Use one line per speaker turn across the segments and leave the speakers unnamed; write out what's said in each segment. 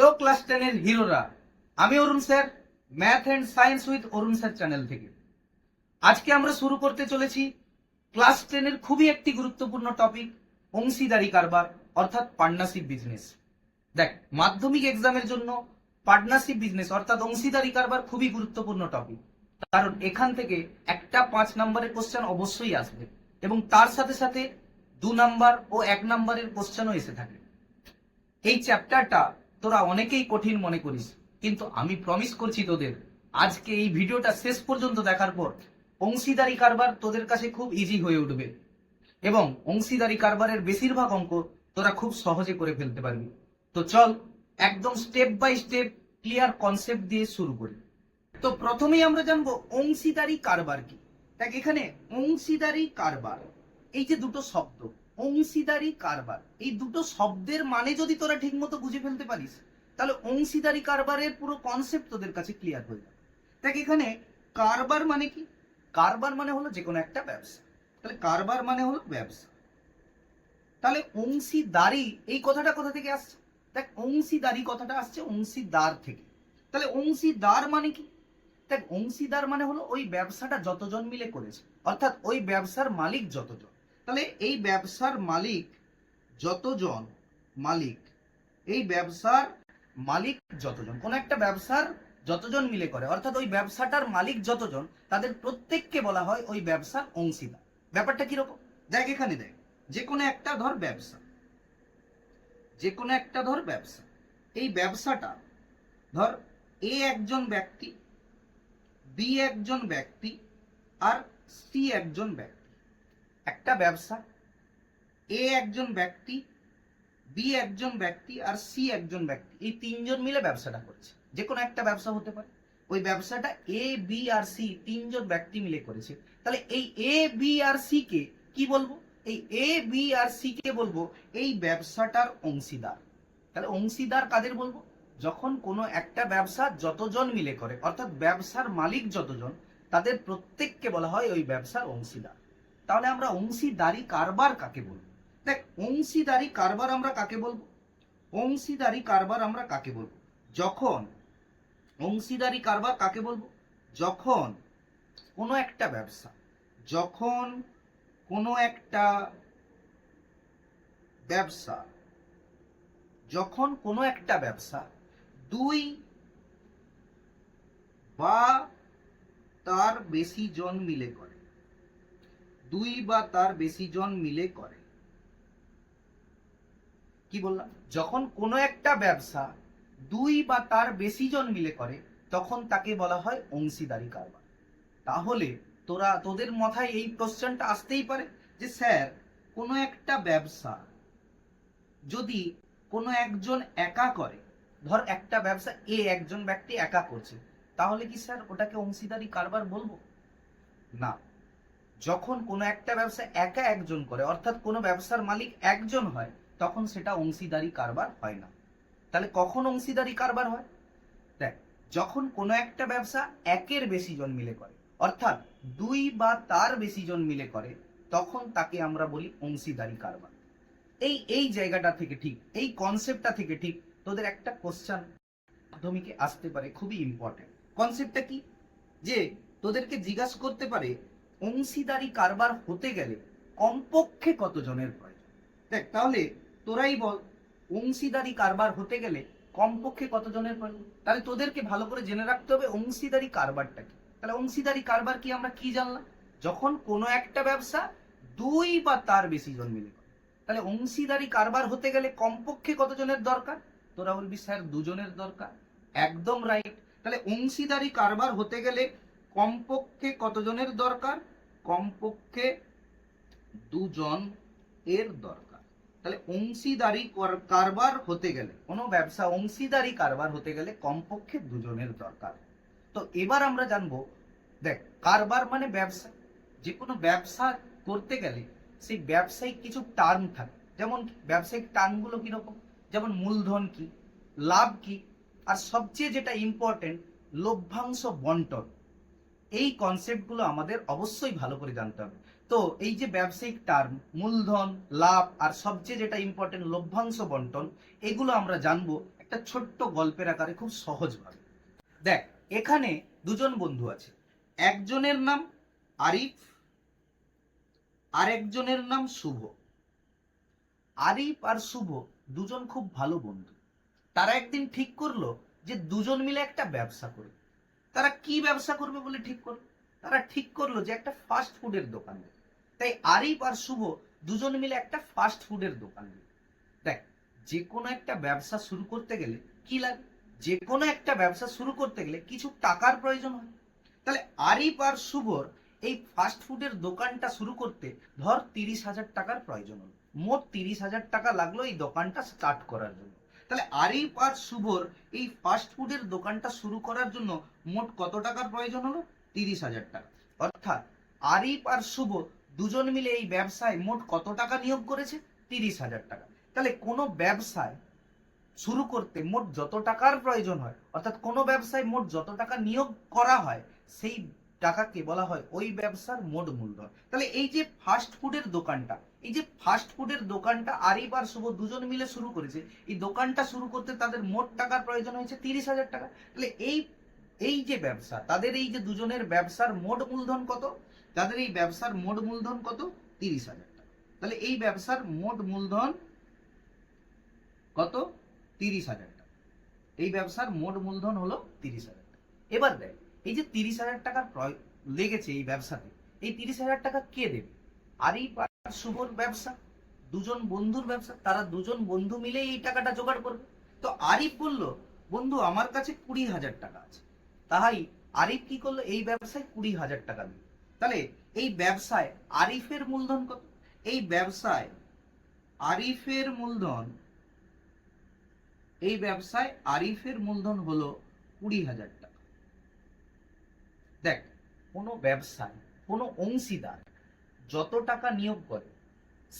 Hello class 10 এর হিরোরা, আমি Arun sir, math and science with Arun sir channel থেকে। আজকে আমরা শুরু করতে চলেছি ক্লাস 10 এর খুবই একটি গুরুত্বপূর্ণ টপিক, অংশীদারি কারবার অর্থাৎ পার্টনারশিপ বিজনেস। দেখ, মাধ্যমিক এক্সামের জন্য পার্টনারশিপ বিজনেস অর্থাৎ অংশীদারি কারবার খুবই গুরুত্বপূর্ণ টপিক, কারণ এখান থেকে একটা 5 নম্বরের কোশ্চেন অবশ্যই আসবে এবং তার সাথে সাথে 2 নাম্বার ও 1 নম্বরের কোশ্চেনও এসে থাকে। এই চ্যাপ্টারটা তোরা অনেকেই কঠিন মনে করিস, কিন্তু আমি প্রমিস করছি তোদের আজকে এই ভিডিওটা শেষ পর্যন্ত দেখার পর অংশীদারি কারবার তোদের কাছে খুব ইজি হয়ে উঠবে এবং অংশীদারি কারবারের বেশিরভাগ অঙ্ক তোরা খুব সহজে করে ফেলতে পারবি। তো চল একদম step by step clear concept দিয়ে শুরু করি। তো প্রথমেই আমরা জানবো অংশীদারি কারবার কি। দেখ, এখানে অংশীদারি কারবার, এই যে দুটো শব্দ অংশীদারি কারবার, এই দুটো শব্দের মানে যদি তোরা ঠিক মতো বুঝে ফেলতে পারিস তাহলে অংশীদারি কারবারের পুরো কনসেপ্ট তোদের কাছে ক্লিয়ার হয়ে যাবে। দেখ, এখানে কারবার মানে কি? কারবার মানে হলো যে কোনো একটা ব্যবসা। তাহলে কারবার মানে হলো ব্যবসা। তাহলে অংশীদারি এই কথাটা কোথা থেকে আসছে? দেখ, অংশীদারি কথাটা আসছে অংশীদার থেকে। তাহলে অংশীদার মানে কি? দেখ, অংশীদার মানে হলো ওই ব্যবসাটা যতজন মিলে করেছে, অর্থাৎ ওই ব্যবসার মালিক যতজন। তাহলে এই ব্যবসার মালিক যতজন, এই ব্যবসার মালিক যতজন, কোন একটা ব্যবসার যতজন মিলে করে, অর্থাৎ ওই ব্যবসাটার মালিক যতজন, তাদের প্রত্যেককে বলা হয় ওই ব্যবসার অংশীদার। ব্যাপারটা কিরকম? দেখ, এখানে দেখ, যে কোনো একটা ধর ব্যবসা, এই ব্যবসাটা ধর এ একজন ব্যক্তি, বি একজন ব্যক্তি আর সি একজন ব্যক্তি। একটা ব্যবসা এ একজন ব্যক্তি, বি একজন ব্যক্তি আর সি একজন ব্যক্তি, এই তিনজন মিলে ব্যবসাটা করছে। যে কোনো একটা ব্যবসা হতে পারে, ওই ব্যবসাটা এ বি আর সি তিনজন ব্যক্তি মিলে করেছে। তাহলে এই A B R C K কি বলবো? এই A B R C K বলবো এই ব্যবসাটার অংশীদার। তাহলে অংশীদার কাদের বলবো? যখন কোনো একটা ব্যবসা যতজন মিলে করে, অর্থাৎ ব্যবসার মালিক যতজন, তাদের প্রত্যেককে বলা হয় ওই ব্যবসার অংশীদার। তাহলে আমরা অংশীদারি কারবার কাকে বলবো? দেখ, অংশীদারি কারবার আমরা কাকে বলবো? অংশীদারি কারবার আমরা কাকে বলবো? যখন অংশীদারি কারবার কাকে বলবো? যখন কোনো একটা ব্যবসা, যখন কোনো একটা ব্যবসা, যখন কোনো একটা ব্যবসা দুই বা তার বেশি জন মিলে করে, দুই বা তার বেশি জন মিলে করে। কি বললাম? যখন কোনো একটা ব্যবসা দুই বা তার বেশি জন মিলে করে তখন তাকে বলা হয় অংশীদারি কারবার। তাহলে তোদের মাথায় এই কোশ্চেনটা আসতেই পারে যে স্যার, কোনো একটা ব্যবসা যদি কোনো একজন একা করে, ধর একটা ব্যবসা এ একজন ব্যক্তি একা করছে, তাহলে কি স্যার ওটাকে অংশীদারি কারবার বলবো? না। যখন কোনো একটা ব্যবসা একা একজন করে, অর্থাৎ কোনো ব্যবসার মালিক একজন হয়, তখন সেটা অংশীদারি কারবার হয় না। তাহলে কখন অংশীদারি কারবার হয়? দেখ, যখন কোনো একটা ব্যবসা একের বেশি জন মিলে করে, অর্থাৎ দুই বা তার বেশি জন মিলে করে, তখন তাকে আমরা বলি অংশীদারি কারবার। এই জায়গাটা থেকে ঠিক, এই কনসেপ্টটা থেকে ঠিক তোদের একটা কোশ্চেন মাধ্যমিকে আসতে পারে, খুবই ইম্পর্টেন্ট। কনসেপ্টটা কি? যে তোদেরকে জিজ্ঞাসা করতে পারে অংশীদারি কারবার হতে গেলে কমপক্ষে কতজনের প্রয়োজন। দেখ, তাহলে তোরাই বল, অংশীদারি কারবার হতে গেলে কমপক্ষে কতজনের প্রয়োজন? তাহলে তোদেরকে ভালো করে জেনে রাখতে হবে অংশীদারি কারবারটা কি। তাহলে অংশীদারি কারবার কি আমরা কি জানলাম? যখন কোনো একটা ব্যবসা দুই বা তার বেশি জন মিলে করে। তাহলে অংশীদারি কারবার হতে গেলে কমপক্ষে কতজনের দরকার? তোরা বলবি স্যার দুজনের দরকার। একদম রাইট। তাহলে অংশীদারি কারবার হতে গেলে কমপক্ষে কতজনের দরকার? কমপক্ষে দুজন এর দরকার। তাহলে অংশীদারি কারবার হতে গেলে, কোনো ব্যবসা অংশীদারি কারবার হতে গেলে কমপক্ষে দুজনের দরকার। তো এবার আমরা জানবো, দেখ, কারবার মানে ব্যবসা। যে কোনো ব্যবসা করতে গেলে সেই ব্যবসায়িক কিছু টার্ম থাকে। যেমন ব্যবসায়িক টার্মগুলো কিরকম? যেমন মূলধন কি, লাভ কি, আর সবচেয়ে যেটা ইম্পর্টেন্ট লভ্যাংশ বন্টন। এই কনসেপ্টগুলো আমাদের অবশ্যই ভালো করে জানতে হবে। তো এই যে ব্যবসায়িক টার্ম মূলধন, লাভ আর সবচেয়ে যেটা ইম্পর্টেন্ট লভ্যাংশ বন্টন, এগুলো আমরা জানবো একটা ছোট্ট গল্পের আকারে খুব সহজভাবে। দেখ, এখানে দুজন বন্ধু আছে, একজনের নাম আরিফ আর একজনের নাম শুভ। আরিফ আর শুভ দুজন খুব ভালো বন্ধু। তারা একদিন ঠিক করলো যে দুজন মিলে একটা ব্যবসা করবে। তারা কি ব্যবসা করবে বলে ঠিক করলো? তারা ঠিক করলো যে একটা ফাস্ট ফুডের দোকান দেবে। তাই আরিফ আর শুভ দুজন মিলে একটা ফাস্ট ফুডের দোকান দেবে। দেখ, যে কোনো একটা ব্যবসা শুরু করতে গেলে কি লাগে? যে কোনো একটা ব্যবসা শুরু করতে গেলে কিছু টাকার প্রয়োজন হয়। তাহলে আরিফ আর শুভর এই ফাস্ট ফুডের দোকানটা শুরু করতে ধর 30,000 টাকার প্রয়োজন হলো। মোট 30,000 টাকা লাগলো এই দোকানটা স্টার্ট করার জন্য। তাহলে আরিফ আর শুভর এই ফাস্ট ফুডের দোকানটা শুরু করার জন্য মোট কত টাকার প্রয়োজন হলো? 30,000 টাকা। অর্থাৎ আরিফ আর শুভ দুজন মিলে এই ব্যবসায় মোট কত টাকা নিয়োগ করেছে? 30,000 টাকা। তাহলে কোনো ব্যবসায় শুরু করতে মোট যত টাকার প্রয়োজন হয়, অর্থাৎ কোনো ব্যবসায় মোট যত টাকা নিয়োগ করা হয়, সেই টাকাকে বলা হয় ওই ব্যবসার মোট মূলধন। তাহলে এই যে ফাস্ট ফুডের দোকানটা, এই যে ফাস্ট ফুডের দোকানটা আরিফ আর শুভ দুজন মিলে শুরু করেছে, এই দোকানটা শুরু করতে তাদের মোট টাকার প্রয়োজন হয়েছে 30,000 টাকা। তাহলে এই যে ব্যবসা, তাদের এই যে দুজনের ব্যবসার মোট মূলধন কত? তাদের এই ব্যবসার মোট মূলধন কত? 30,000 টাকা। তাহলে এই ব্যবসার মোট মূলধন কত? 30,000 টাকা। এই ব্যবসার মোট মূলধন হলো 30,000 টাকা। এবার দেখ, এই যে 30,000 টাকার লেগেছে এই ব্যবসাতে, এই 30,000 টাকা কে দেবে? আরিফ আর শুভর ব্যবসা, দুজন বন্ধুর ব্যবসা, তারা দুজন বন্ধু মিলে এই টাকাটা জোগাড় করবে। তো আরিফ বলল, বন্ধু আমার কাছে 20,000 টাকা আছে। তাই আরিফ কি করলো? এই ব্যবসায় 20,000 টাকা দিল। তাহলে এই ব্যবসায় আরিফের মূলধন কত? এই ব্যবসায় আরিফের মূলধন, এই ব্যবসায় আরিফের মূলধন হলো 20,000 টাকা। দেখ, কোনো ব্যবসায় কোনো অংশীদার যত টাকা নিয়োগ করে,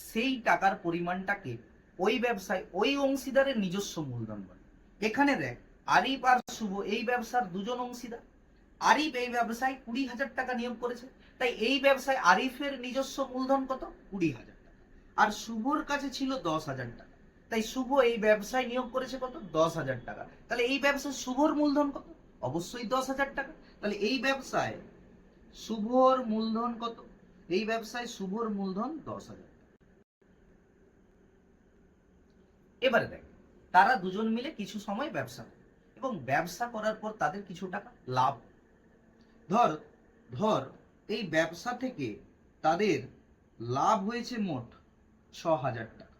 সেই টাকার পরিমাণটাকে ওই ব্যবসায় ওই অংশীদারের নিজস্ব মূলধন বলে। এখানে দেখ, আরিফ আর শুভ এই ব্যবসার দুজন অংশীদার। আরিফ এই ব্যবসায় 20,000 টাকা নিয়োগ করেছে, তাই এই ব্যবসায় আরিফের নিজস্ব মূলধন কত? 20,000 টাকা। আর শুভর কাছে ছিল 10,000 টাকা, তাই শুভ এই ব্যবসায় নিয়োগ করেছে কত? 10,000 টাকা। তাহলে এই ব্যবসায় শুভর মূলধন কত? অবশ্যই 10,000 টাকা। তাহলে এই ব্যবসায় শুভর মূলধন কত? এই ব্যবসায় শুভর মূলধন 10,000। এবারে দেখ, তারা দুজন মিলে কিছু সময় ব্যবসা করে এবং ব্যবসা করার পর তাদের কিছু টাকা লাভ। ধর ধর এই ব্যবসা থেকে তাদের লাভ হয়েছে মোট 6,000 টাকা।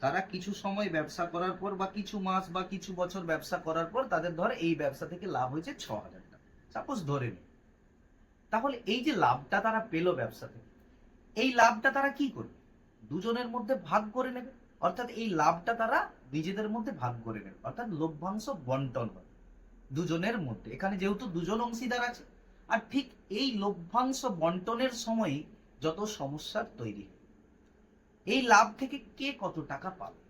তারা কিছু সময় ব্যবসা করার পর বা কিছু মাস বা কিছু বছর ব্যবসা করার পর তাদের ধর এই ব্যবসা থেকে লাভ হয়েছে 6,000 টাকা, সাপোজ ধরে নি। তাহলে এই যে লাভটা তারা পেলো ব্যবসা থেকে, এই লাভটা তারা কি করবে? দুজনের মধ্যে ভাগ করে নেবে। অর্থাৎ এই লাভটা তারা নিজেদের মধ্যে ভাগ করে নেবে, অর্থাৎ লভ্যাংশ বন্টন হবে দুজনের মধ্যে। এখানে যেহেতু দুজন অংশীদার আছে, আর ঠিক এই লভ্যাংশ বন্টনের সময়ই যত সমস্যার তৈরি হয়। এই লাভ থেকে কে কত টাকা পাবে,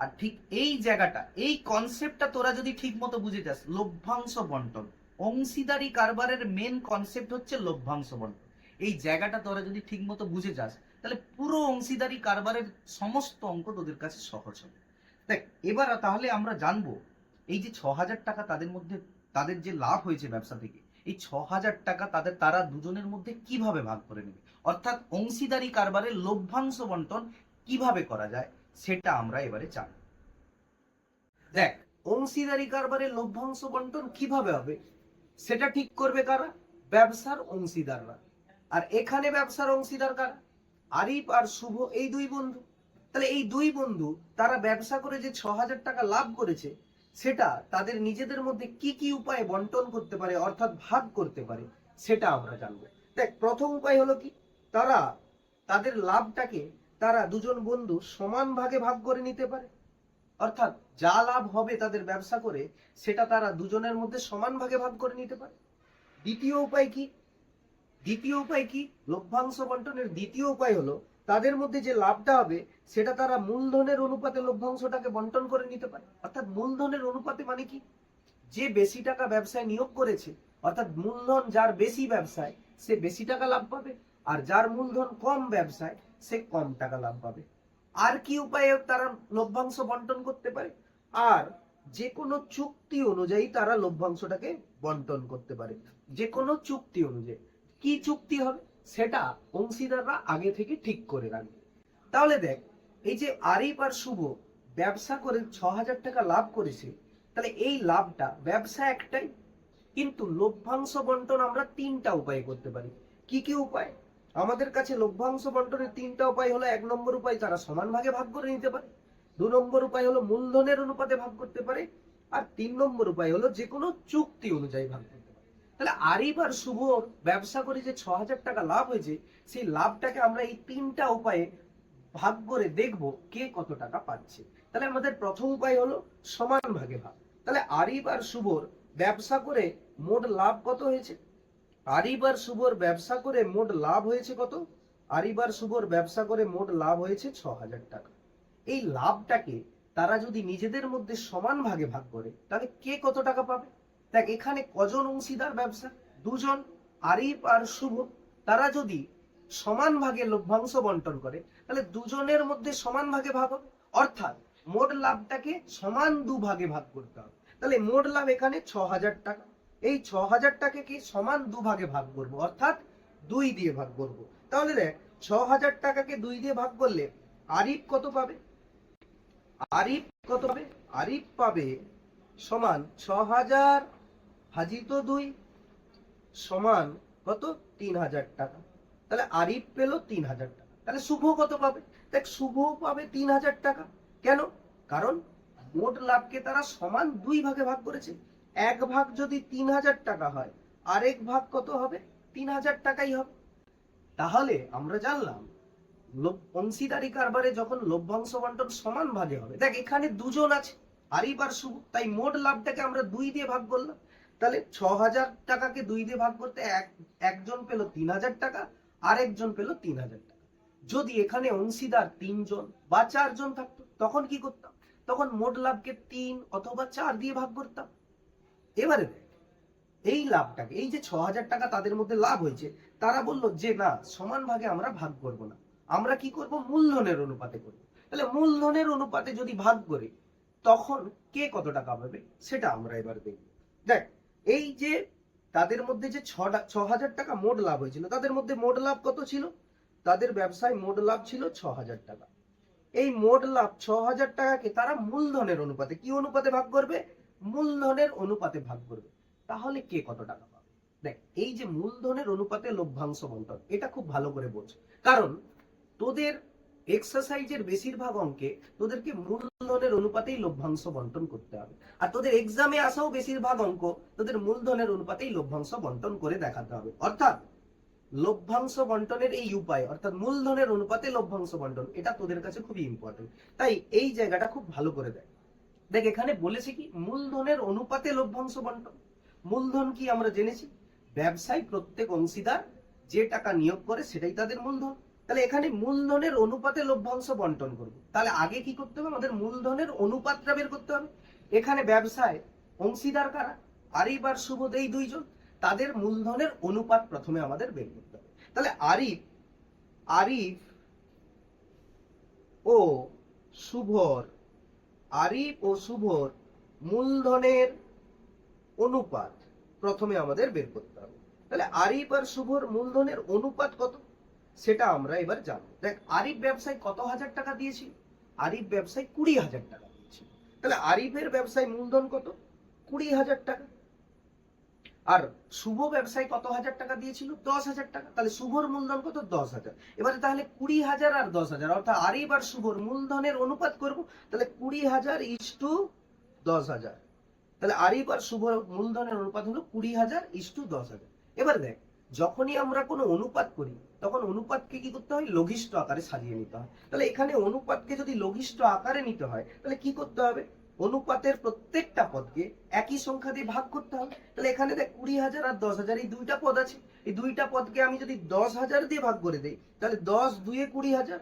আর ঠিক এই জায়গাটা, এই কনসেপ্টটা তোরা যদি ঠিক মতো বুঝে যাস, লভ্যাংশ বন্টন, অংশীদারি কারবারের মেন কনসেপ্ট হচ্ছে লভ্যাংশ বন্টন। এই জায়গাটা তোরা যদি ঠিক মতো বুঝে যাস, তাহলে পুরো অংশীদারি কারবারের সমস্ত অঙ্ক তোদের কাছে সহজ হবে। দেখ, এবার তাহলে আমরা জানবো এই যে 6,000 টাকা তাদের মধ্যে, তাদের যে লাভ হয়েছে ব্যবসা থেকে, এই 6,000 টাকা তারা দুজনের মধ্যে কিভাবে ভাগ করে নেবে, অর্থাৎ অংশীদারি কারবারের লভ্যাংশ বন্টন কিভাবে করা যায়, সেটা আমরা এবারে জানব। দেখ, অংশীদারি কারবারের লভ্যাংশ বন্টন কিভাবে হবে সেটা ঠিক করবে কারা? ব্যবসার অংশীদাররা। আর এখানে ব্যবসার অংশীদার কারা? আরিফ আর শুভ, এই দুই বন্ধু। তাহলে এই দুই বন্ধু তারা ব্যবসা করে যে 6,000 টাকা লাভ করেছে, সেটা তাদের নিজেদের মধ্যে কি কি উপায়ে বন্টন করতে পারে, অর্থাৎ ভাগ করতে পারে, সেটা আমরা জানবো। দেখ, প্রথম উপায় হলো কি, তারা তাদের লাভটাকে তারা দুজন বন্ধু সমান ভাগে ভাগ করে নিতে পারে। অর্থাৎ যা লাভ হবে তাদের ব্যবসা করে, সেটা তারা দুজনের মধ্যে সমান ভাগে ভাগ করে নিতে পারে। দ্বিতীয় উপায় কি? দ্বিতীয় উপায় কি? লভ্যাংশ বন্টনের দ্বিতীয় উপায় হলো তাদের মধ্যে যে লাভটা হবে সেটা তারা মূলধনের অনুপাতে লভ্যাংশটাকে বন্টন করে নিতে পারে। অর্থাৎ মূলধনের অনুপাতে মানে কি? যে বেশি টাকা ব্যবসায় নিয়োগ করেছে, অর্থাৎ মূলধন যার বেশি ব্যবসায়, সে বেশি টাকা লাভ পাবে, আর যার মূলধন কম ব্যবসায়, সে কম টাকা লাভ পাবে। আর কি উপায়ে তারা লভ্যাংশ বন্টন করতে পারে? আর
যে কোনো চুক্তি অনুযায়ী তারা লভ্যাংশটাকে বন্টন করতে পারে। যে কোনো চুক্তি অনুযায়ী কি চুক্তি হবে সেটা অংশীদাররা আগে থেকে ঠিক করে রাখবে। তাহলে দেখ, এই যে আরিফ আর শুভ ব্যবসা করে 6,000 টাকা লাভ করেছে, তাহলে এই লাভটা ব্যবসা একটাই, কিন্তু লভ্যাংশ বন্টন আমরা 3টা উপায়ে করতে পারি। কি কি উপায়? আমাদের কাছে লভ্যাংশ বন্টনের 3টা উপায় হলো, 1 নম্বর উপায় তারা সমান ভাগে ভাগ করে নিতে পারে, 2 নম্বর উপায় হলো মূলধনের অনুপাতে ভাগ করতে পারে, আর 3 নম্বর উপায় হলো যে কোনো চুক্তি অনুযায়ী ভাগ করতে পারে। তাহলে আরিফ আর শুভ ব্যবসা করে যে 6,000 টাকা লাভ হয়েছে, সেই লাভটাকে আমরা এই 3টা উপায়ে ভাগ করে দেখব কে কত টাকা পাচ্ছে। তাহলে আমাদের প্রথম উপায় হলো সমান ভাগে ভাগ। তাহলে আরিফ আর শুভর ব্যবসা করে মোট লাভ কত হয়েছে? আরিফ আর শুভর ব্যবসা করে মোট লাভ হয়েছে কত? আরিফ আর শুভর ব্যবসা করে মোট লাভ হয়েছে 6,000 টাকা। এই লাভটাকে তারা যদি নিজেদের মধ্যে সমান ভাগে ভাগ করে, তাহলে কে কত টাকা পাবে? দেখ, এখানে কজন অংশীদার ব্যবসা? 2জন, আরিফ আর শুভ। তারা যদি সমান ভাগে লভ্যাংশ বন্টন করে, তাহলে 2জনের মধ্যে সমান ভাগে ভাগ হবে, অর্থাৎ মোট লাভটাকে সমান 2 ভাগে ভাগ করতে হবে। তাহলে মোট লাভ এখানে 6,000 টাকা। এই 6,000 টাকাকে সমান 2 ভাগে ভাগ করব, অর্থাৎ 2 দিয়ে ভাগ করব। তাহলে দেখ, 6,000 টাকাকে 2 দিয়ে ভাগ করলে আরিফ কত পাবে? আরিফ কত পাবে? আরিফ পাবে সমান 6,000 ভাজিত 2 সমান কত? 3,000 টাকা। তাহলে আরিফ পেল 3,000 টাকা। তাহলে শুভ কত পাবে? দেখ, শুভ পাবে 3,000 টাকা। কেন? কারণ মোট লাভকে তারা সমান 2 ভাগে ভাগ করেছে। এক ভাগ যদি 3,000 টাকা হয়, আরেক ভাগ কত হবে? 3,000 টাকাই হবে। তাহলে আমরা জানলাম অংশীদারি কারবারে যখন লভ্যাংশ বন্টন সমান ভাগে হবে, দেখ এখানে 2জন আছে, আরিফ আর শুভ, তাই মোট লাভটাকে আমরা 2 দিয়ে ভাগ করলাম। তাহলে 6,000 টাকাকে 2 দিয়ে ভাগ করতে একজন পেল 3,000 টাকা, আরেকজন পেল 3,000 টাকা। যদি এখানে অংশীদার 3জন বা 4জন থাকতো, তখন কি করতাম? তখন মোট লাভকে 3 অথবা 4 দিয়ে ভাগ করতাম। এবারে দেখ, এই লাভটাকে, এই যে 6,000 টাকা তাদের মধ্যে লাভ হয়েছে, তারা বললো যে না, সমান ভাগে আমরা ভাগ করব না, আমরা কি করব? মূলধনের অনুপাতে করব। তাহলে মূলধনের অনুপাতে যদি ভাগ করি, তখন কে কত টাকা পাবে সেটা আমরা এবার দেখব। দেখ, এই যে তাদের মধ্যে যে 6,000 টাকা মোট লাভ হয়েছিল, তাদের মধ্যে মোট লাভ কত ছিল? তাদের ব্যবসায় মোট লাভ ছিল 6,000 টাকা। এই মোট লাভ 6,000 টাকাকে তারা মূলধনের অনুপাতে, কি অনুপাতে ভাগ করবে? মূলধনের অনুপাতে ভাগ করবে। তাহলে কে কত টাকা পাবে? দেখ, এই যে মূলধনের অনুপাতে লভ্যাংশ বন্টন, এটা খুব ভালো করে বোঝ, কারণ তোদের এক্সারসাইজের বেশিরভাগ অঙ্কে তোদেরকে মূলধনের অনুপাতেই লভ্যাংশ বন্টন করতে হবে, আর তোদের এক্সামে আসাও বেশিরভাগ অঙ্ক তোদের মূলধনের অনুপাতেই লভ্যাংশ বন্টন করে দেখাতে হবে। অর্থাৎ লভ্যাংশ বন্টনের এই উপায়, অর্থাৎ মূলধনের অনুপাতে লভ্যাংশ বন্টন, এটা তোদের কাছে খুবই ইম্পর্টেন্ট। তাই এই জায়গাটা খুব ভালো করে দেখ। দেখ, এখানে বলেছে কি? মূলধনের অনুপাতে লভ্যাংশ বন্টন। মূলধন কি আমরা জেনেছি? ব্যবসায় প্রত্যেক অংশীদার যে টাকা নিয়োগ করে সেটাই তাদের মূলধন। তাহলে এখানে মূলধনের অনুপাতে লভ্যাংশ বন্টন করব, তাহলে আগে কি করতে হবে? আমাদের মূলধনের অনুপাতটা বের করতে হবে। এখানে ব্যবসায় অংশীদার কারা? আরিফ আর শুভ, এই 2জন, তাদের মূলধনের অনুপাত প্রথমে আমাদের বের করতে হবে। তাহলে আরিফ ও শুভর মূলধনের অনুপাত প্রথমে আমাদের বের করতে হবে। তাহলে আরিফ আর শুভর মূলধনের অনুপাত কত সেটা আমরা এবার জানবো। দেখ, আরিফ ব্যবসায় কত হাজার টাকা দিয়েছিল? আরিফ ব্যবসায় 20,000 টাকা দিয়েছিল। তাহলে আরিফের ব্যবসায় মূলধন কত? 20,000 টাকা। আর শুভ ব্যবসায় কত হাজার টাকা দিয়েছিল? 10,000 টাকা। তাহলে শুভর মূলধন কত? 10,000। এবারে তাহলে 20,000 আর 10,000, অর্থাৎ আরিফ আর শুভর মূলধনের অনুপাত করব। তাহলে 20,000 ইস্টু 10,000। তাহলে আরিফ আর শুভর মূলধনের অনুপাত হলো 20,000 ইস্টু 10,000। এবার দেখ, যখনই আমরা কোনো অনুপাত করি, তখন অনুপাতকে কি করতে হয়? লঘিষ্ঠ আকারে সাজিয়ে নিতে হয়। তাহলে এখানে অনুপাতকে যদি লঘিষ্ঠ আকারে নিতে হয়, তাহলে কি করতে হবে? অনুপাতের প্রত্যেকটা পদকে একই সংখ্যা দিয়ে ভাগ করতে হবে। তাহলে এখানে দেখ, 20,000 আর 10,000, এই 2টা পদ আছে। এই 2টা পদকে আমি যদি 10,000 দিয়ে ভাগ করে দেই, তাহলে 10 2 এ 20,000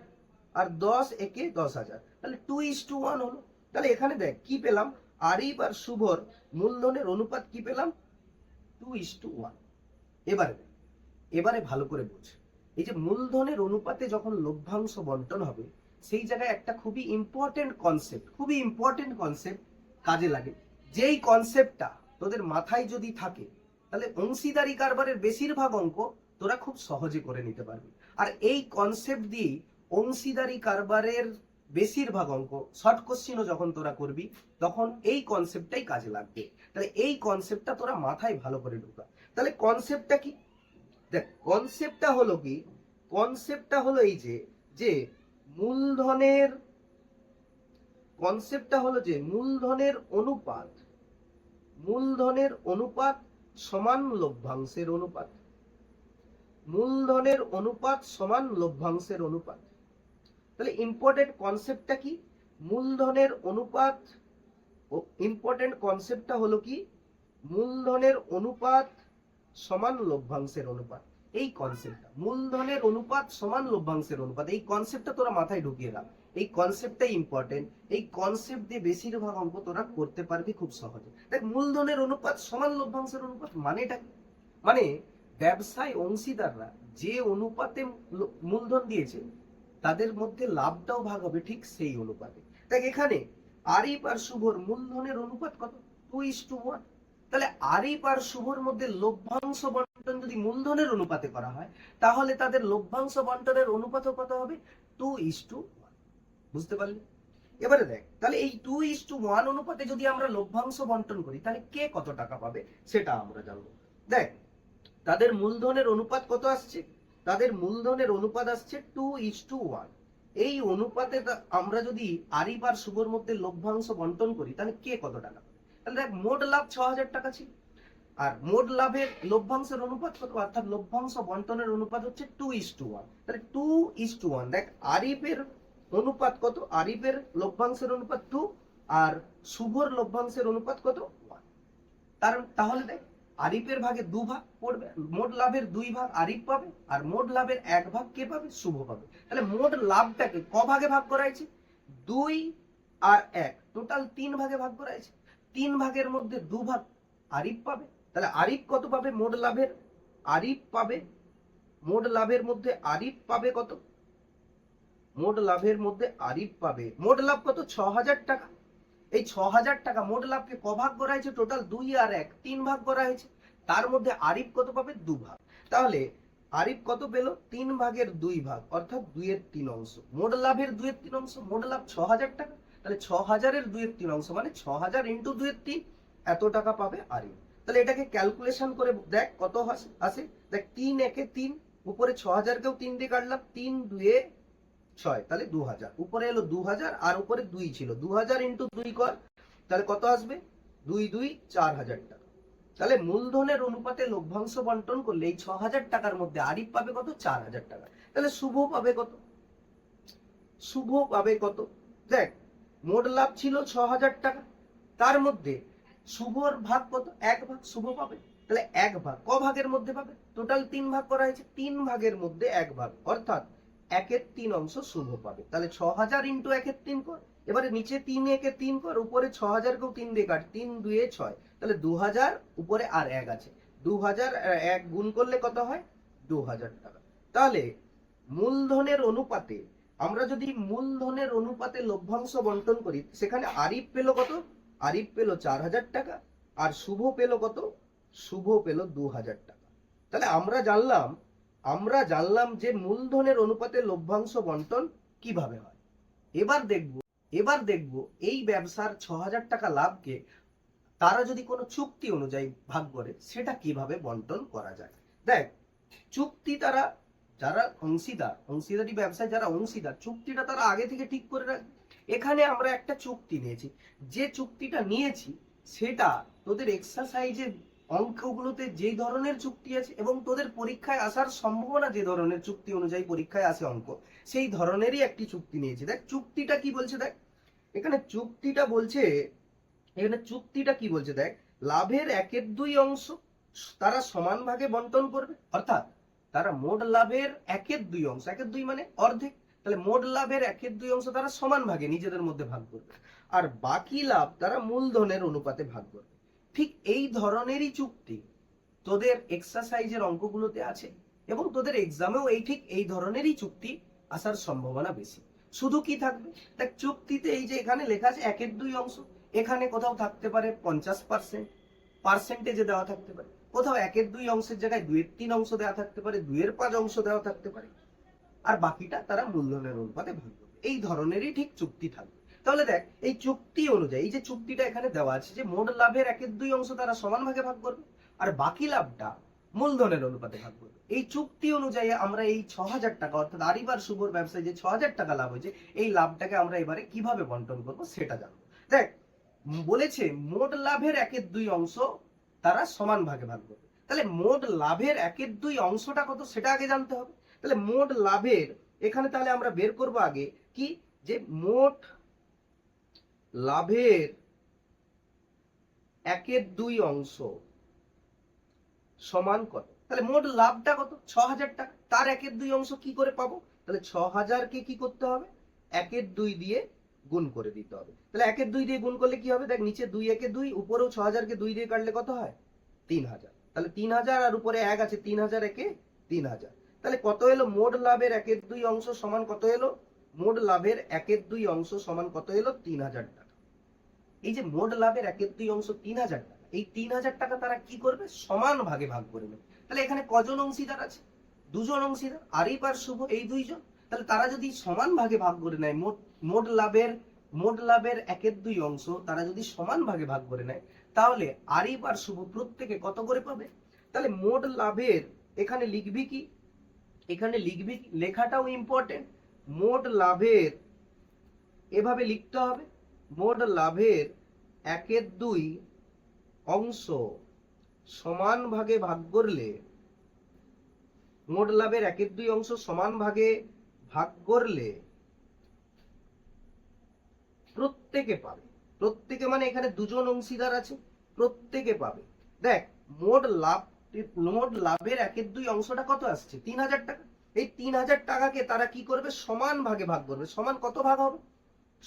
আর 10 1 এ 10,000, তাহলে 2:1 হলো। তাহলে এখানে দেখ কি পেলাম? আরিফ আর শুভর মূলধনের অনুপাত কি পেলাম? 2:1। এবারে ভালো করে বোঝ, এই যে মূলধনের অনুপাতে যখন লভ্যাংশ বন্টন হবে, সেই জায়গায় একটা খুবই ইম্পর্টেন্ট কনসেপ্ট কাজে লাগে। যেই কনসেপ্টটা তোদের মাথায় যদি থাকে, তাহলে অংশীদারি কারবারের বেশিরভাগ অঙ্ক তোরা খুব সহজে করে নিতে পারবি। আর এই কনসেপ্ট দিয়েই অংশীদারি কারবারের বেশিরভাগ অঙ্ক, শর্ট কোশ্চিনও যখন তোরা করবি তখন এই কনসেপ্টটাই কাজে লাগবে। তাহলে এই কনসেপ্টটা তোরা মাথায় ভালো করে ঢোকা। তাহলে কনসেপ্টটা কি? দেখ, কনসেপ্টটা হলো কি? কনসেপ্টটা হলো এই যে মূলধনের, কনসেপ্টটা হলো যে মূলধনের অনুপাত সমান লভ্যাংশের অনুপাত। মূলধনের অনুপাত সমান লভ্যাংশের অনুপাত। তাহলে ইম্পর্টেন্ট কনসেপ্টটা কি? মূলধনের অনুপাত। ইম্পর্টেন্ট কনসেপ্টটা হলো কি? মূলধনের অনুপাত সমান লভ্যাংশের অনুপাত। এই কনসেপ্টটা, মূলধনের অনুপাত সমান লভ্যাংশের অনুপাত, এই কনসেপ্টটা তোরা মাথায় ঢুকিয়ে রাখ। এই কনসেপ্টটাই ইম্পর্টেন্ট। এই কনসেপ্ট দিয়ে বেশিরভাগ অঙ্ক তোরা করতে পারবি খুব সহজে। দেখ, মূলধনের অনুপাত সমান লভ্যাংশের অনুপাত মানেটা কি? মানে ব্যবসায় অংশীদাররা যে অনুপাতে মূলধন দিয়েছে তাদের মধ্যে লাভটাও ভাগ হবে ঠিক সেই অনুপাতে। দেখ, এখানে আরিফ আর শুভর মূলধনের অনুপাত কত? 2:1। তাহলে আরিফ আর শুভর মধ্যে লভ্যাংশ বন্টন যদি মূলধনের অনুপাতে করা হয়, তাহলে তাদের লভ্যাংশ বন্টনের অনুপাতও কত হবে? 2:1। বুঝতে পারলি? এবারে দেখ, তাহলে এই 2:1 অনুপাতে যদি আমরা লভ্যাংশ বন্টন করি, তাহলে কে কত টাকা পাবে সেটা আমরা জানবো। দেখ, তাদের মূলধনের অনুপাত কত আসছে? তাদের মূলধনের অনুপাত আসছে 2:1। এই অনুপাতে আমরা যদি আরিফ আর শুভর মধ্যে লভ্যাংশ বন্টন করি, তাহলে কে কত টাকা পাবে? তাহলে দেখ, মোট লাভ 6,000 টাকা ছিল, আর মোট লাভের লভ্যাংশের অনুপাত কত? অর্থাৎ লভ্যাংশ বন্টনের অনুপাত হচ্ছে 2:1। তাহলে 2:1। দেখ, আরিফের অনুপাত কত? আরিফের লভ্যাংশের অনুপাত 2, আর শুভর লভ্যাংশের অনুপাত কত? 1। তাহলে দেখ, আরিফের ভাগে 2 ভাগ পড়বে, মোট লাভের 2 ভাগ আরিফ পাবে, আর মোট লাভের 1 ভাগ কে পাবে? শুভ পাবে। তাহলে মোট লাভটাকে ক ভাগে ভাগ করা হয়েছে? 2 আর 1, টোটাল 3 ভাগে ভাগ করা হয়েছে। 3 ভাগের মধ্যে 2 ভাগ আরিফ পাবে। তাহলে আরিফ কত পাবে? মোট লাভের আরিফ পাবে, মোট লাভের মধ্যে আরিফ পাবে কত? মোট লাভের মধ্যে আরিফ পাবে, মোট লাভ কত? 6,000 টাকা। এই 6,000 টাকা মোট লাভকে ক ভাগ করা হয়েছে? টোটাল 2 আর 1, 3 ভাগ করা হয়েছে। তার মধ্যে আরিফ কত পাবে? 2 ভাগ। তাহলে আরিফ কত পেল? 3 ভাগের 2 ভাগ, অর্থাৎ 2/3 অংশ। মোট লাভের 2/3 অংশ, মোট লাভ 6,000 টাকা। তাহলে 6,000-এর 2/3 অংশ মানে 6,000 ইন্টু 2/3, এত টাকা পাবে আরিফ। তাহলে এটাকে ক্যালকুলেশন করে দেখ কত আসে। দেখ, 3 একে 3, উপরে 6,000-কেও 3 দিয়ে কাটলাম, 3 2 6, তাহলে 2,000। উপরে এলো 2,000, আর উপরে 2 ছিল, 2,000 ইন্টু 2 কর, তাহলে কত আসবে? 2 2 4,000 টাকা। তাহলে মূলধনের অনুপাতে লভ্যাংশ বন্টন করলে এই 6,000 টাকার মধ্যে আরিফ পাবে কত? 4,000 টাকা। তাহলে শুভ পাবে কত? শুভ পাবে কত? দেখ, মোট লাভ ছিল 6,000 টাকা, তার মধ্যে শুভর ভাগ কত? 1 ভাগ শুভ পাবে। তাহলে 1 ভাগ ক ভাগের মধ্যে পাবে? টোটাল 3 ভাগ করা হয়েছে, 3 ভাগের মধ্যে 1 ভাগ, অর্থাৎ 1/3 অংশ শুভ পাবে। তাহলে 6,000 ইন্টু 1/3 কর, এবারে নিচে 3 একে 3 কর, উপরে 6,000-কেও 3 দিয়ে কাট, 3 2 6, তাহলে 2,000, উপরে আর 1 আছে, 2,000 আর 1 গুণ করলে কত হয়? 2,000 টাকা। তাহলে মূলধনের অনুপাতে, আমরা যদি মূলধনের অনুপাতে লভ্যাংশ বন্টন করি, সেখানে আরিফ পেল কত? আরিফ পেল 4,000 টাকা, আর শুভ পেল কত? শুভ পেল 2,000 টাকা। তাহলে আমরা জানলাম যে মূলধনের অনুপাতে লভ্যাংশ বন্টন কিভাবে হয়। এবার দেখব এই ব্যবসার 6,000 টাকা লাভকে তারা যদি কোনো চুক্তি অনুযায়ী ভাগ করে, সেটা কিভাবে বন্টন করা যায়। দেখ, চুক্তি তারা, যারা অংশীদারি ব্যবসায় যারা অংশীদার, চুক্তিটা তারা আগে থেকে ঠিক করে রাখবে। এখানে আমরা একটা চুক্তি নিয়েছি, যে চুক্তিটা নিয়েছি সেটা তোদের এক্সারসাইজের অঙ্কগুলোতে যে ধরনের চুক্তি আছে এবং তোদের পরীক্ষায় আসার সম্ভাবনা যে ধরনের চুক্তি অনুযায়ী পরীক্ষায় আসে অঙ্ক, সেই ধরনেরই একটি চুক্তি নিয়েছি। দেখ, চুক্তিটা কি বলছে। দেখ, এখানে চুক্তিটা কি বলছে। দেখ, লাভের 1/2 অংশ তারা সমান ভাগে বন্টন করবে, অর্থাৎ তারা মোট লাভের 1/2 অংশ, 1/2 মানে অর্ধেক, তাহলে মোট লাভের 1/2 অংশ তারা সমান ভাগে নিজেদের মধ্যে ভাগ করবে, আর বাকি লাভ তারা মূলধনের অনুপাতে ভাগ করবে। ঠিক এই ধরনেরই চুক্তি তোদের এক্সারসাইজের অঙ্কগুলোতে আছে, এবং তোদের এক্সামেও ঠিক এই ধরনেরই চুক্তি আসার সম্ভাবনা বেশি। শুধু কি থাকবে? দেখ, চুক্তিতে এই যে এখানে লেখা আছে 1/2 অংশ, এখানে কোথাও থাকতে পারে 50%, পার্সেন্টেজে দেওয়া থাকতে পারে, কোথাও 1/2 অংশের জায়গায় 2/3 অংশ দেওয়া থাকতে পারে, 2/5 অংশ দেওয়া থাকতে পারে, আর বাকিটা তারা মূলধনের অনুপাতে ভাগ করবে। এই ধরনেরই ঠিক চুক্তি থাকবে। তাহলে দেখ, এই চুক্তি অনুযায়ী, এই যে চুক্তিটা এখানে দেওয়া আছে যে মোট লাভের 1/2 অংশ তারা সমান ভাগে ভাগ করবে, আর বাকি লাভটা মূলধনের অনুপাতে ভাগ করবে। এই চুক্তি অনুযায়ী আমরা এই 6,000 টাকা, অর্থাৎ আরিফ আর শুভর ব্যবসায় যে 6,000 টাকা লাভ হয়েছে, এই লাভটাকে আমরা এবারে কিভাবে বন্টন করব সেটা জানবো। দেখ, বলেছে মোট লাভের 1/2 অংশ তারা সমান ভাগে ভাগ করবে। তাহলে মোট লাভের 1/2 অংশটা কত সেটা আগে জানতে হবে। তাহলে মোট লাভের এখানে তাহলে আমরা বের করব আগে কি, যে মোট লাভের 1/2 অংশ সমান কত। তাহলে মোট লাভটা কত, 6,000 টাকা, তার 1/2 অংশ কি করে পাবো? তাহলে 6,000 কে কি করতে হবে, 1/2 দিয়ে গুণ করে দিতে হবে। তাহলে 1/2 দিয়ে গুণ করলে কি হবে, দেখ নিচে 2 1 2, উপরেও 6,000 কে 2 দিয়ে কাটলে কত হয়, 3,000। তাহলে 3,000 আর উপরে 1 আছে, 3,000 একে 3,000। তাহলে কত এলো, মোট লাভের 1/2 অংশ সমান কত এলো, মোট লাভের 1/2 অংশ সমান কত এলো, 3,000 টাকা। এই যে মোট লাভের 1/2 অংশ 3,000 টাকা, এই 3,000 টাকা তারা কি করবে, সমান ভাগে ভাগ করে নেবে। তাহলে এখানে কজন অংশীদার আছে, 2 জন অংশীদার, আরিফ আর শুভ, এই 2 জন। তাহলে তারা যদি সমান ভাগে ভাগ করে নেয়, মোট লাভের 1/2 অংশ তারা যদি সমান ভাগে ভাগ করে নেয়, তাহলে আরিফ আর শুভ প্রত্যেকে কত করে পাবে। তাহলে মোট লাভের এখানে লিখবি কি, এখানে লিখবি, লেখাটাও ইম্পর্টেন্ট, মোট লাভের এভাবে লিখতে হবে, মোট লাভের 1/2 অংশ সমান ভাগে ভাগ করলে, মোট লাভের 1/2 অংশ সমান ভাগে ভাগ করলে প্রত্যেকে পাবে। প্রত্যেকে মানে এখানে 2 জন অংশীদার আছে, প্রত্যেকে পাবে। দেখ, মোট লাভের 1/2 অংশটা কত আসছে, 3,000 টাকা। এই 3,000 টাকাকে তারা কি করবে, সমান ভাগে ভাগ করবে। সমান কত ভাগ হবে,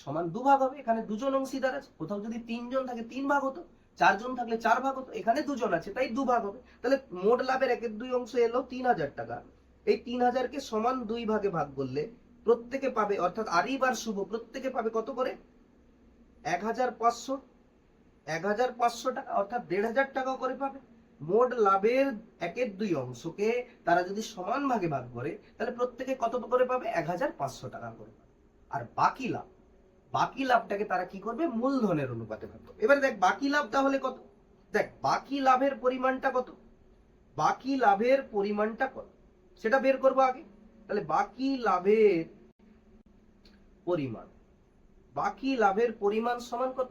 সমান 2 ভাগ হবে। এখানে 2 জন অংশীদার আছে, কোথাও যদি 3 জন থাকে 3 ভাগ হতো, 4 জন থাকলে 4 ভাগ হতো, এখানে 2 জন আছে তাই 2 ভাগ হবে। তাহলে মোট লাভের 1/2 অংশ এলো 3,000 টাকা। এই 3,000 কে সমান 2 ভাগে ভাগ করলে প্রত্যেকে পাবে, অর্থাৎ আরিফ আর শুভ প্রত্যেকে পাবে কত করে, 1,500 টাকা, অর্থাৎ 1,500 টাকা করে পাবে। মোট লাভের 1/2 অংশকে তারা যদি সমান ভাগে ভাগ করে, তাহলে প্রত্যেকে কত করে পাবে, 1,500 টাকা করে পাবে। আর বাকি লাভটাকে তারা কি করবে, মূলধনের অনুপাতে ভাগ করবে। এবারে দেখ বাকি লাভ তাহলে কত, দেখ বাকি লাভের পরিমাণটা কত, বাকি লাভের পরিমাণটা কত সেটা বের করবো আগে। তাহলে বাকি লাভের পরিমাণ সমান কত,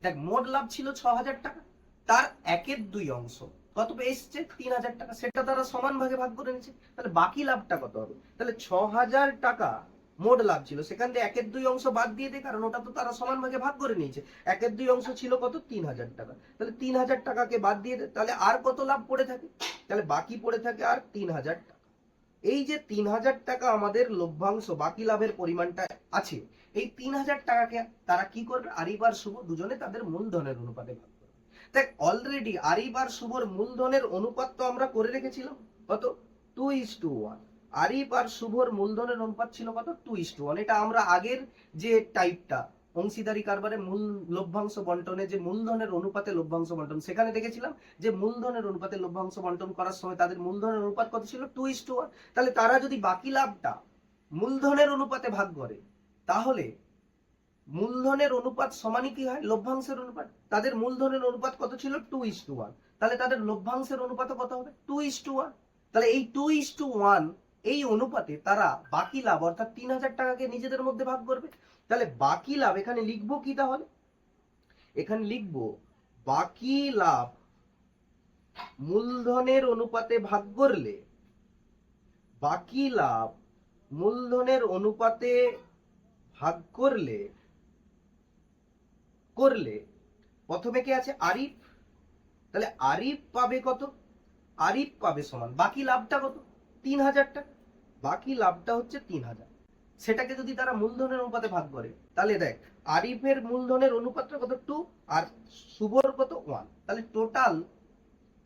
দেখ মোট লাভ ছিল 6,000 টাকা, তার 1/2 অংশ কত এসছে, 3,000 টাকা, সেটা তারা সমান ভাগে ভাগ করে নিচ্ছে। তাহলে বাকি লাভটা কত হবে, তাহলে 6,000 টাকা মোট লাভ ছিল, সেখান থেকে 1/2 অংশ বাদ দিয়ে দেয়, কারণ ওটা তো তারা সমান ভাগে ভাগ করে নিয়েছে। 1/2 অংশ ছিল কত, 3,000 টাকা। তাহলে 3,000 টাকাকে বাদ দিয়ে দেয়, তাহলে আর কত লাভ পড়ে থাকে, তাহলে বাকি পড়ে থাকে আর 3,000 টাকা। এই যে 3,000 টাকা আমাদের লভ্যাংশ, বাকি লাভের পরিমাণটা আছে, এই 3,000 টাকাকে তারা কি করবে, আরিফ আর শুভ দুজনে তাদের মূলধনের অনুপাতে ভাগ করবে। দেখ অলরেডি আরিফ আর শুভর মূলধনের অনুপাত তো আমরা করে রেখেছিলাম কত, 2:1। আরিফ আর শুভর মূলধনের অনুপাত ছিল কত, 2:1। এটা আমরা আগের যে টাইপটা অংশীদারি কারবারে মূল লভ্যাংশ বন্টনে যে মূলধনের অনুপাতে লভ্যাংশ বন্টন, সেখানে দেখেছিলাম যে মূলধনের অনুপাতে লভ্যাংশ বন্টন করার সময় তাদের মূলধনের অনুপাত কত ছিল, 2:1। তাহলে তারা যদি বাকি লাভটা মূলধনের অনুপাতে ভাগ করে, তাহলে মূলধনের অনুপাত সমানই কি হয়, লভ্যাংশের অনুপাত। তাদের মূলধনের অনুপাত কত ছিল, 2:1। তাহলে তাদের লভ্যাংশের অনুপাত কত হবে, 2:1। তাহলে এই 2:1 এই অনুপাতে তারা বাকি লাভ অর্থাৎ 3,000 টাকাকে নিজেদের মধ্যে ভাগ করবে। তাহলে বাকি লাভ এখানে লিখবো কি, তাহলে এখানে লিখবো বাকি লাভ মূলধনের অনুপাতে ভাগ করলে, বাকি লাভ মূলধনের অনুপাতে ভাগ করলে প্রথমে কি আছে, আরিফ। তাহলে আরিফ পাবে কত, আরিফ পাবে সমান বাকি লাভটা কত, 3,000 টাকা। বাকি লাভটা হচ্ছে 3,000, সেটাকে যদি তারা মূলধনের অনুপাতে ভাগ করে, তাহলে দেখ আরিফের মূলধনের অনুপাতটা কত, 2, আর শুভর কত, 1। তাহলে টোটাল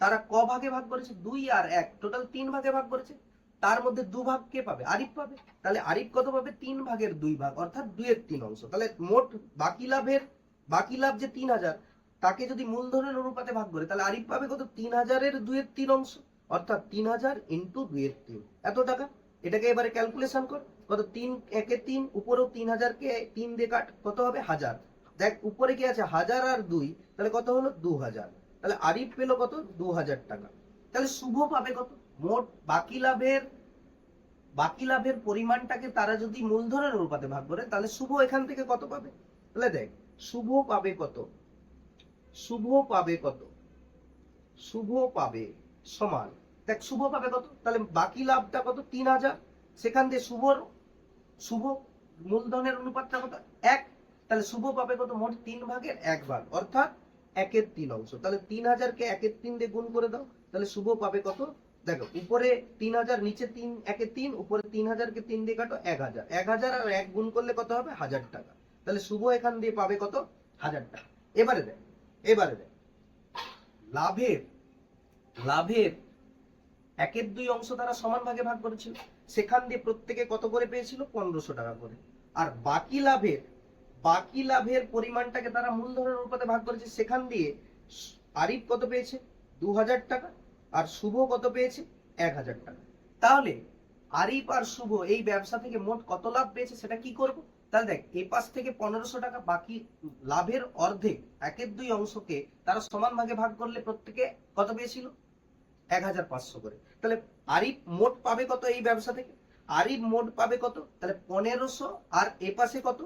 তারা ক ভাগে ভাগ করেছে, 2 আর 1, টোটাল 3 ভাগে ভাগ করেছে। তার মধ্যে 2 ভাগ কে পাবে, আরিফ পাবে। তাহলে আরিফ কত পাবে, 3 ভাগের 2 ভাগ, অর্থাৎ 2/3 অংশ। তাহলে মোট বাকি লাভের বাকি লাভ যে 3000, তাকে যদি মূলধনের অনুপাতে ভাগ করে তাহলে আরিফ পাবে কত? 3000-এর 2/3 অংশ, অর্থাৎ 3000 ইন্টু 2/3 এত টাকা। এটাকে এবারে ক্যালকুলেশন কর, কত? 3 একে 3, উপরেও 3000-কে 3 দিয়ে কাট, কত হবে? 1000। দেখ উপরে কি আছে? 1000 আর 2, তাহলে কত হলো? 2000। তাহলে আরিফ পেলো কত? 2000 টাকা। তাহলে শুভ পাবে কত? মোট বাকি লাভের পরিমাণটাকে তারা যদি মূলধনের অনুপাতে ভাগ করে তাহলে শুভ এখান থেকে কত পাবে? তাহলে দেখ শুভ পাবে কত? শুভ পাবে কত? শুভ পাবে সমান, দেখ শুভ পাবে কত? তাহলে বাকি লাভটা কত? 3000। সেখান দিয়ে শুভ মূলধনের অনুপাতটা কত? 1। তাহলে শুভ পাবে কত? মোট 3/1 অর্থাৎ 1/3 অংশ। তাহলে 3000-কে 1/3 দিয়ে গুণ করে দাও, তাহলে শুভ পাবে কত? দেখো উপরে 3000, নিচে 1/3, উপরে 3000-কে 3 দিয়ে কাটো, 1000। 1000 আর 1 গুণ করলে কত হবে? 1000 টাকা। তাহলে শুভ এখান দিয়ে পাবে কত? 1000 টাকা। এবারে দেখ লাভের 1/2 অংশ তারা সমান ভাগে ভাগ করেছিল, সেখান দিয়ে প্রত্যেকে কত করে পেয়েছিল? 1500 টাকা করে। আর বাকি লাভের পরিমাণটাকে তারা মূলধনের অনুপাতে ভাগ করেছে, সেখান দিয়ে আরিফ কত পেয়েছে? 2000 টাকা, আর শুভ কত পেয়েছে? 1000 টাকা। তাহলে আরিফ আর শুভ এই ব্যবসা থেকে মোট কত লাভ পেয়েছে সেটা কি করব? তাহলে দেখ এই পাশ থেকে 1500 টাকা, বাকি লাভের অর্ধেক 1/2 অংশকে তারা সমান ভাগে ভাগ করলে প্রত্যেকে কত পেয়েছিল? 1500 করে। তাহলে আরিফ মোট পাবে কত এই ব্যবসা থেকে? আরিফ মোট পাবে কত? তাহলে 1500, আর এ পাশে কত?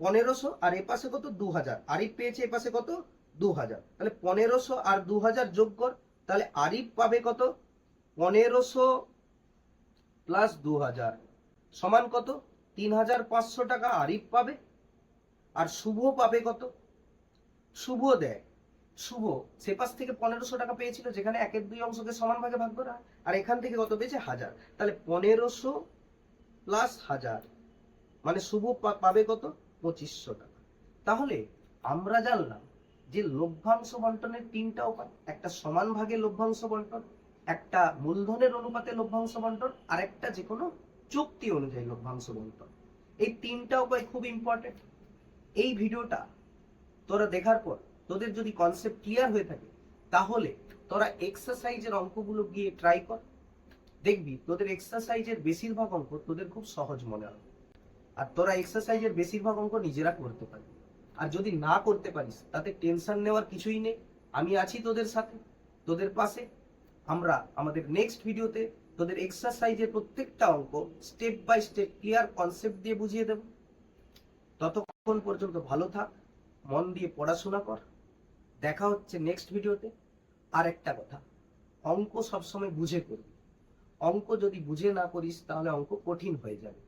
1500 আর এ পাশে কত? 2000। আরিফ পেয়েছে এ পাশে কত? 2000। তাহলে 1500 আর 2000 যোগ কর, তাহলে আরিফ পাবে কত? 1500 প্লাস 2000 সমান কত? 3500 টাকা আরিফ পাবে। আর শুভ পাবে কত? শুভ সে পাশ থেকে 1500 টাকা পেয়েছিল, যেখানে 1/2 অংশকে সমান ভাগে ভাগ করা, আর এখান থেকে কত পেয়েছে? 1000। তাহলে 1500 প্লাস 1000 মানে শুভ পাবে কত? 2500 টাকা। তাহলে আমরা জানলাম যে লভ্যাংশ বন্টনের 3টা উপায়: একটা সমান ভাগে লভ্যাংশ বন্টন, একটা মূলধনের অনুপাতে লভ্যাংশ বন্টন, আর একটা যে কোনো চুক্তি অনুযায়ী লভ্যাংশ বন্টন। এই 3টা উপায় খুব ইম্পর্টেন্ট। এই ভিডিওটা তোরা দেখার পর তোদের যদি কনসেপ্ট ক্লিয়ার হয়ে থাকে, তাহলে তোরা এক্সারসাইজের অঙ্কগুলো গিয়ে ট্রাই কর, দেখবি তোদের এক্সারসাইজের বেশিরভাগ অঙ্ক তোদের খুব সহজ মনে হবে, আর তোরা এক্সারসাইজের বেশিরভাগ অঙ্ক নিজেরা করতে পারবি। আর যদি না করতে পারিস তাতে টেনশন নেওয়ার কিছুই নেই, আমি আছি তোদের সাথে, তোদের পাশে। আমরা আমাদের নেক্সট ভিডিওতে তোদের এক্সারসাইজের প্রত্যেকটা অঙ্ক step by step clear concept দিয়ে বুঝিয়ে দেব। ততক্ষণ পর্যন্ত ভালো থাক, মন দিয়ে পড়াশোনা কর। দেখা হচ্ছে নেক্সট ভিডিওতে। আর একটা কথা, অঙ্ক সবসময় বুঝে করবি। অঙ্ক যদি বুঝে না করিস তাহলে অঙ্ক কঠিন হয়ে যাবে।